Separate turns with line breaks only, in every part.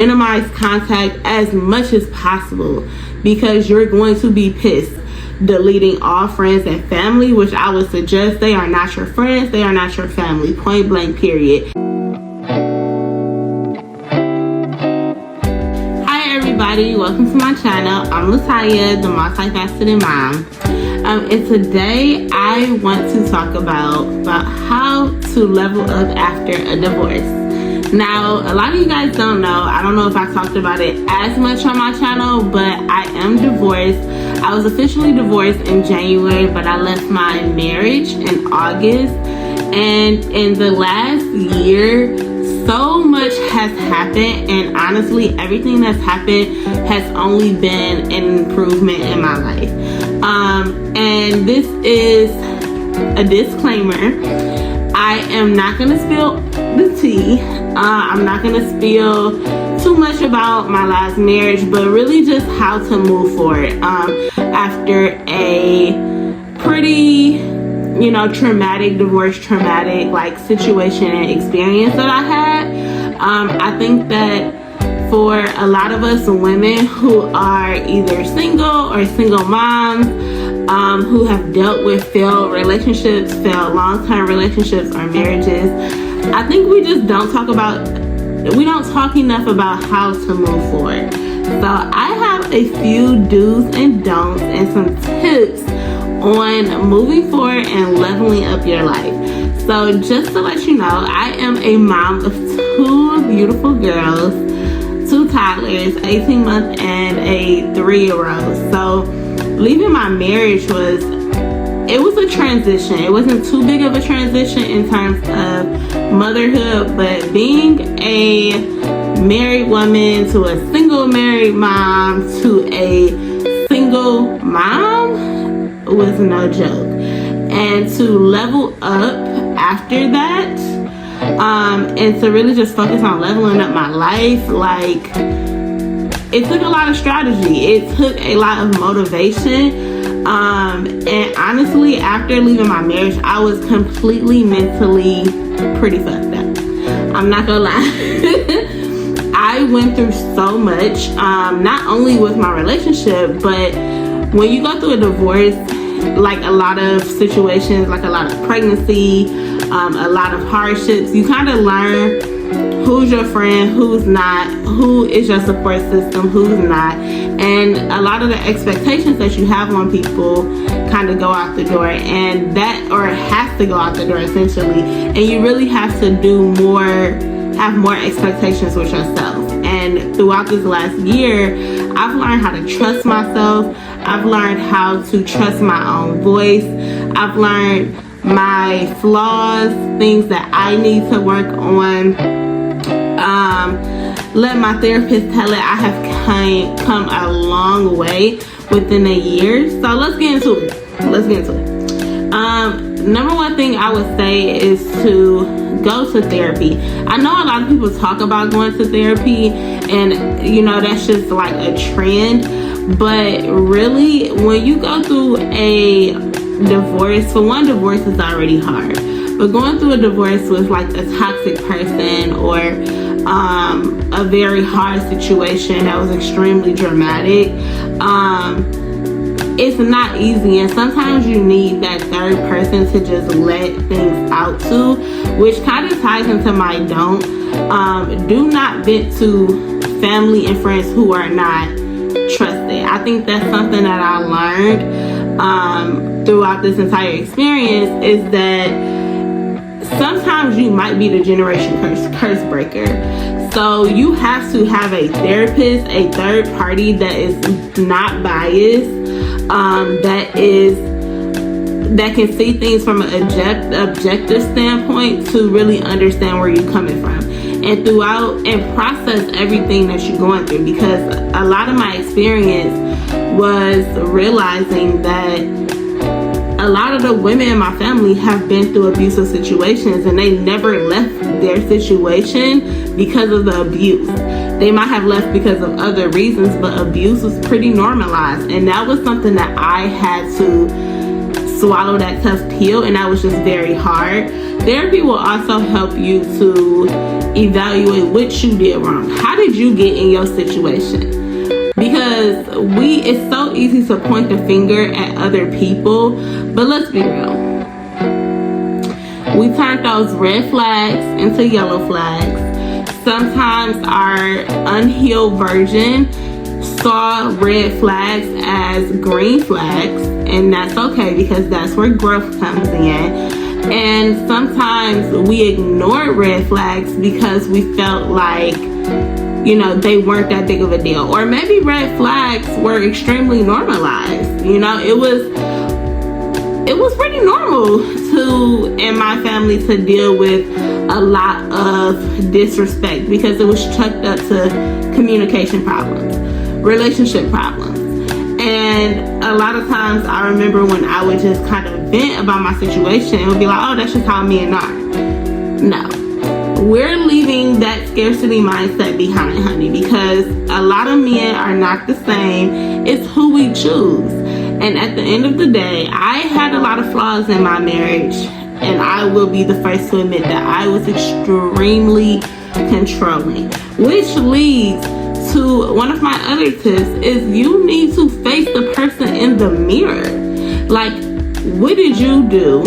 minimize contact as much as possible, because you're going to be pissed deleting all friends and family, which I would suggest they are not your friends, they are not your family, point blank period. Hi everybody, welcome to my channel. I'm Lataya, the multifaceted mom. And today I want to talk about how to level up after a divorce. Now, a lot of you guys don't know, I don't know if I talked about it as much on my channel, but I am divorced. I was officially divorced in January, but I left my marriage in August. And in the last year, so much has happened, and honestly, everything that's happened has only been an improvement in my life. And this is a disclaimer. I am not going to spill the tea. I'm not going to spill too much about my last marriage, but really just how to move forward after a pretty, traumatic divorce, traumatic situation and experience that I had. I think that for a lot of us women who are either single or single moms, who have dealt with failed relationships, failed long-term relationships or marriages, I think we just don't talk enough about how to move forward. So I have a few do's and don'ts and some tips on moving forward and leveling up your life. So just to let you know, I am a mom of two beautiful girls, two toddlers, 18-month and a 3-year-old. So leaving my marriage was a transition. It wasn't too big of a transition in terms of motherhood, but being a married woman to a single married mom to a single mom was no joke. And to level up after that, and to really just focus on leveling up my life, it took a lot of strategy. It took a lot of motivation. And honestly, after leaving my marriage, I was completely mentally pretty fucked up. I'm not gonna lie. I went through so much, not only with my relationship, but when you go through a divorce, like a lot of situations, like a lot of pregnancy, a lot of hardships, you kind of learn who's your friend, who's not, who is your support system, who's not. And a lot of the expectations that you have on people kind of go out the door, and that, or has to go out the door essentially. And you really have to have more expectations with yourself. And throughout this last year, I've learned how to trust myself. I've learned how to trust my own voice. I've learned my flaws, things that I need to work on. Let my therapist tell it, I have come a long way within a year. So let's get into it. Number one thing I would say is to go to therapy. I know a lot of people talk about going to therapy, and that's just like a trend, but really when you go through a divorce, for one, divorce is already hard, but going through a divorce with like a toxic person or a very hard situation that was extremely dramatic, it's not easy, and sometimes you need that third person to just let things out to, which kind of ties into my don't. Do not vent to family and friends who are not trusted. I think that's something that I learned throughout this entire experience, is that sometimes you might be the generation curse breaker. So you have to have a therapist, a third party that is not biased, that can see things from an objective standpoint to really understand where you're coming from, and process everything that you're going through. Because a lot of my experience was realizing that a lot of the women in my family have been through abusive situations, and they never left their situation because of the abuse. They might have left because of other reasons, but abuse was pretty normalized. And that was something that I had to swallow that tough pill, and that was just very hard. Therapy will also help you to evaluate what you did wrong. How did you get in your situation? Because it's so easy to point the finger at other people, but let's be real. We turned those red flags into yellow flags. Sometimes our unhealed version saw red flags as green flags, and that's okay because that's where growth comes in. And sometimes we ignored red flags because we felt like, you know, they weren't that big of a deal. Or maybe red flags were extremely normalized. You know, it was pretty normal in my family to deal with a lot of disrespect because it was chucked up to communication problems, relationship problems. And a lot of times I remember when I would just kind of vent about my situation, it would be like, oh, that's just how men are. No. We're leaving that scarcity mindset behind, honey, because a lot of men are not the same. It's who we choose. And at the end of the day, I had a lot of flaws in my marriage, and I will be the first to admit that I was extremely controlling, which leads to one of my other tips is you need to face the person in the mirror. Like, what did you do?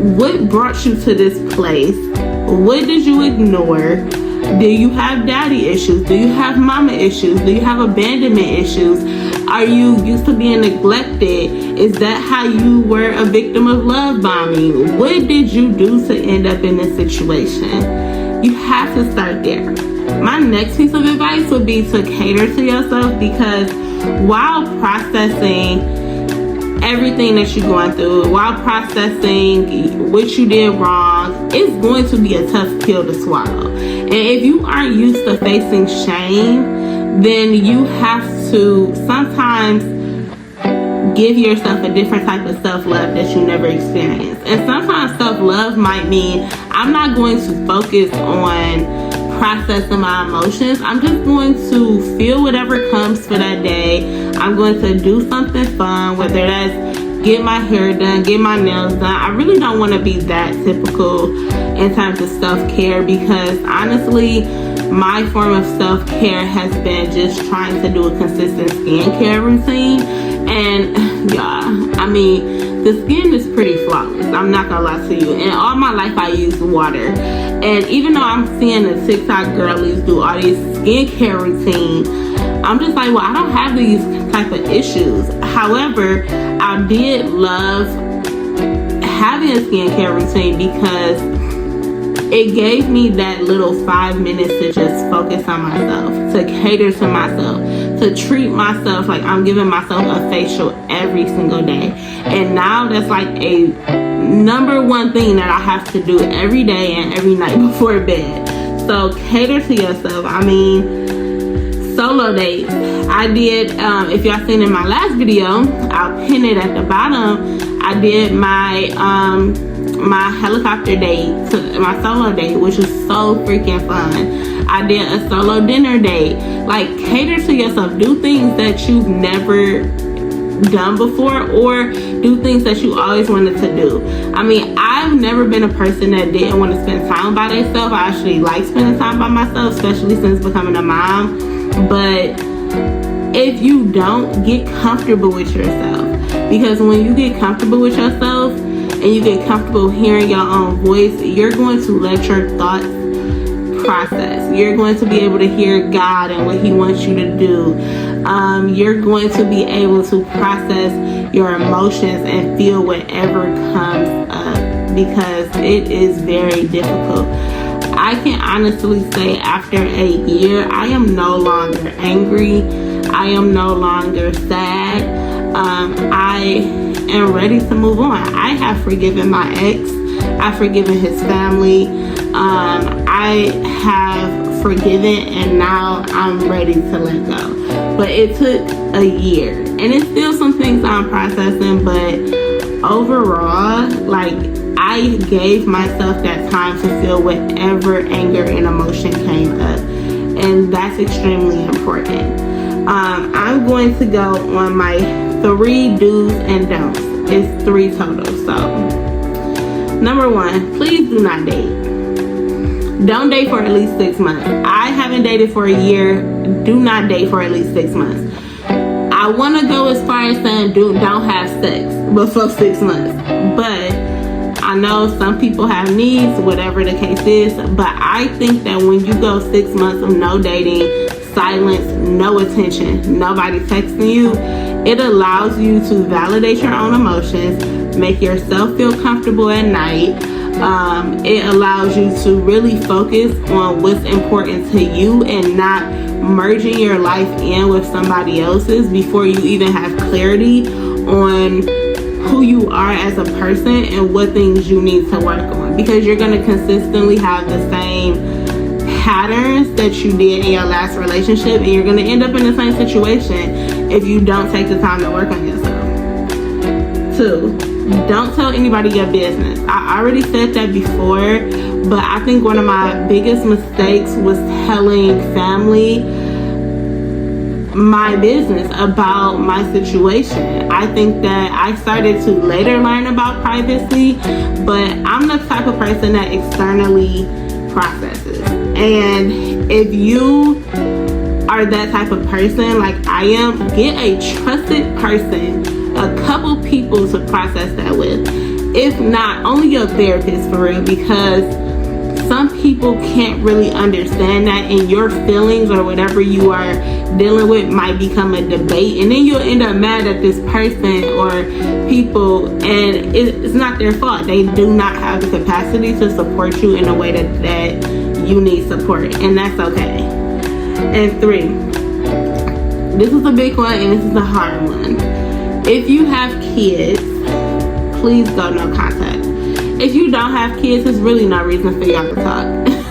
What brought you to this place? What did you ignore? Do you have daddy issues? Do you have mama issues? Do you have abandonment issues? Are you used to being neglected? Is that how you were a victim of love bombing? What did you do to end up in this situation? You have to start there. My next piece of advice would be to cater to yourself, because while processing everything that you're going through, while processing what you did wrong, it's going to be a tough pill to swallow. And if you aren't used to facing shame, then you have to sometimes give yourself a different type of self-love that you never experienced. And sometimes self-love might mean I'm not going to focus on processing my emotions. I'm just going to feel whatever comes for that day. I'm going to do something fun, whether that's get my hair done, get my nails done. I really don't want to be that typical in terms of self-care, because honestly, my form of self-care has been just trying to do a consistent skincare routine. And yeah, I mean, the skin is pretty flawless. I'm not gonna lie to you. And all my life I use water. And even though I'm seeing the TikTok girlies do all these skincare routines, I'm just like, well, I don't have these type of issues. However, I did love having a skincare routine because it gave me that little 5 minutes to just focus on myself, to cater to myself, to treat myself like I'm giving myself a facial every single day. And now that's like a number one thing that I have to do every day and every night before bed. So cater to yourself. I mean, solo dates. I did, if y'all seen in my last video, I'll pin it at the bottom. I did my my helicopter date, my solo date, which was so freaking fun. I did a solo dinner date. Like, cater to yourself. Do things that you've never done before, or do things that you always wanted to do. I mean, I've never been a person that didn't want to spend time by themselves. I actually like spending time by myself, especially since becoming a mom. But if you don't, get comfortable with yourself, because when you get comfortable with yourself and you get comfortable hearing your own voice, you're going to let your thoughts process. You're going to be able to hear God and what He wants you to do. You're going to be able to process your emotions and feel whatever comes up, because it is very difficult. I can honestly say after a year, I am no longer angry. I am no longer sad. I am ready to move on. I have forgiven my ex. I've forgiven his family. I have forgiven, and now I'm ready to let go. But it took a year, and it's still some things I'm processing, but overall, like, I gave myself that time to feel whatever anger and emotion came up, and that's extremely important. I'm going to go on my 3 do's and don'ts. It's 3 total. So, number 1, please do not date. Don't date for at least 6 months. I haven't dated for a year. Do not date for at least 6 months. I want to go as far as saying don't have sex before 6 months. But I know some people have needs, whatever the case is. But I think that when you go 6 months of no dating, silence, no attention, nobody texting you, it allows you to validate your own emotions, make yourself feel comfortable at night. It allows you to really focus on what's important to you and not merging your life in with somebody else's before you even have clarity on who you are as a person and what things you need to work on, because you're going to consistently have the same patterns that you did in your last relationship, and you're going to end up in the same situation if you don't take the time to work on yourself. 2, don't tell anybody your business. I already said that before, but I think one of my biggest mistakes was telling family my business about my situation. I think that I started to later learn about privacy, but I'm the type of person that externally processes. And if you are that type of person like I am, get a trusted person, a couple people to process that with. If not, only your therapist for real, because some people can't really understand that, and your feelings or whatever you are dealing with might become a debate, and then you'll end up mad at this person or people, and it's not their fault. They do not have the capacity to support you in a way that you need support, and that's okay. And 3, this is a big one and this is a hard one. If you have kids, please go no contact. If you don't have kids, there's really no reason for y'all to talk.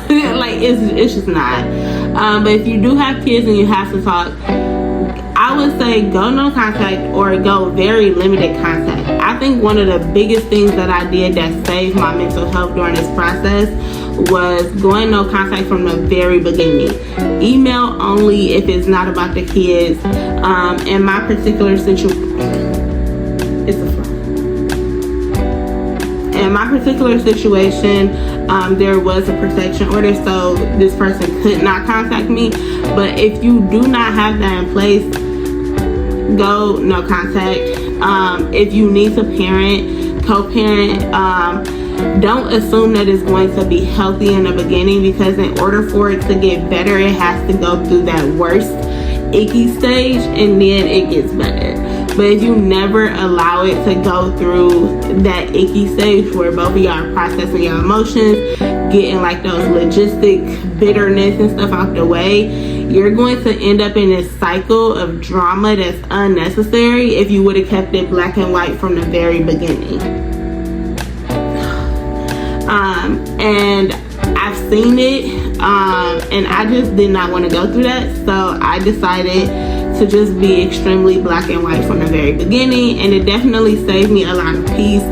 Like, it's just not. But if you do have kids and you have to talk, I would say go no contact or go very limited contact. I think one of the biggest things that I did that saved my mental health during this process was going no contact from the very beginning. Email only if it's not about the kids. In my particular situation, there was a protection order, so this person could not contact me. But if you do not have that in place, go no contact. If you need to parent, co-parent, don't assume that it's going to be healthy in the beginning, because in order for it to get better, it has to go through that worst icky stage and then it gets better. But if you never allow it to go through that icky stage where both of y'all are processing your emotions, getting like those logistic bitterness and stuff out the way, you're going to end up in this cycle of drama that's unnecessary if you would have kept it black and white from the very beginning. And I've seen it, and I just did not want to go through that, so I decided to just be extremely black and white from the very beginning, and it definitely saved me a lot of peace.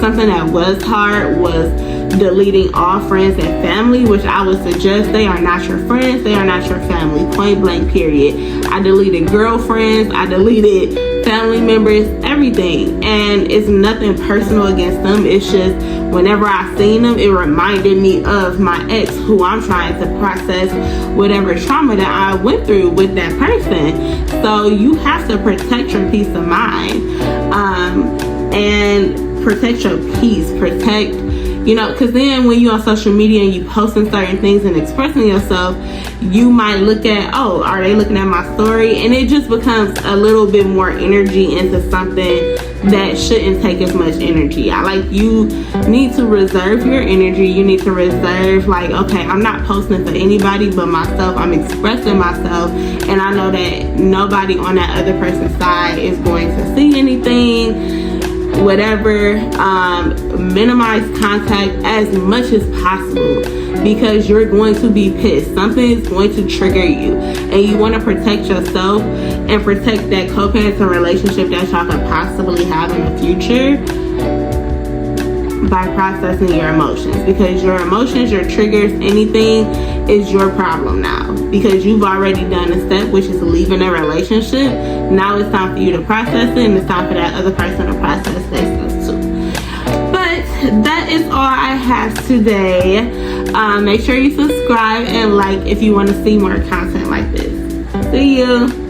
Something that was hard was deleting all friends and family, which I would suggest they are not your friends, they are not your family, point blank period. I deleted girlfriends, I deleted family members, everything, and it's nothing personal against them. It's just whenever I seen them, it reminded me of my ex, who I'm trying to process whatever trauma that I went through with that person. So you have to protect your peace of mind, and protect your peace, protect, you know, because then when you're on social media and you posting certain things and expressing yourself, you might look at, oh, are they looking at my story? And it just becomes a little bit more energy into something that shouldn't take as much energy. You need to reserve your energy. You need to reserve, like, okay, I'm not posting for anybody but myself. I'm expressing myself, and I know that nobody on that other person's side is going to see anything. Whatever, minimize contact as much as possible, because you're going to be pissed. Something is going to trigger you, and you want to protect yourself and protect that co-parenting relationship that y'all could possibly have in the future by processing your emotions, because your emotions, your triggers, anything is your problem now, because you've already done a step, which is leaving a relationship. Now it's time for you to process it, and it's time for that other person to process this too. But that is all I have today. Make sure you subscribe and like if you want to see more content like this. See you.